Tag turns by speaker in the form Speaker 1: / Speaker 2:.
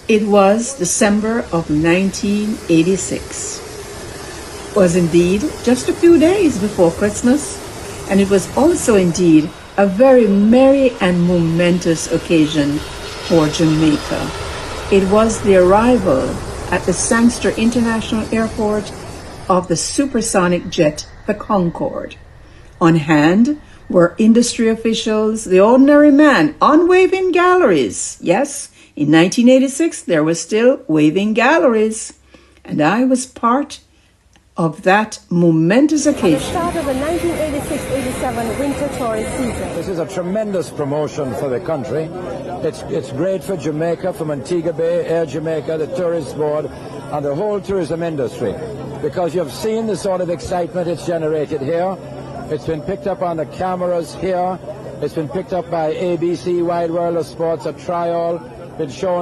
Speaker 1: It was December of 1986. It was indeed just a few days before Christmas, and it was also indeed a very merry and momentous occasion for Jamaica. It was the arrival at the Sangster International Airport of the supersonic jet, the Concorde. On hand were industry officials, the ordinary man, on waving galleries. Yes, in 1986, there were still waving galleries. And I was part of that momentous occasion.
Speaker 2: At the start of the 1986-87 winter tourist season.
Speaker 3: This is a tremendous promotion for the country. It's great for Jamaica, for Montego Bay, Air Jamaica, the tourist board, and the whole tourism industry. Because you've seen the sort of excitement it's generated here. It's been picked up on the cameras here. It's been picked up by ABC, Wide World of Sports, a trial, been shown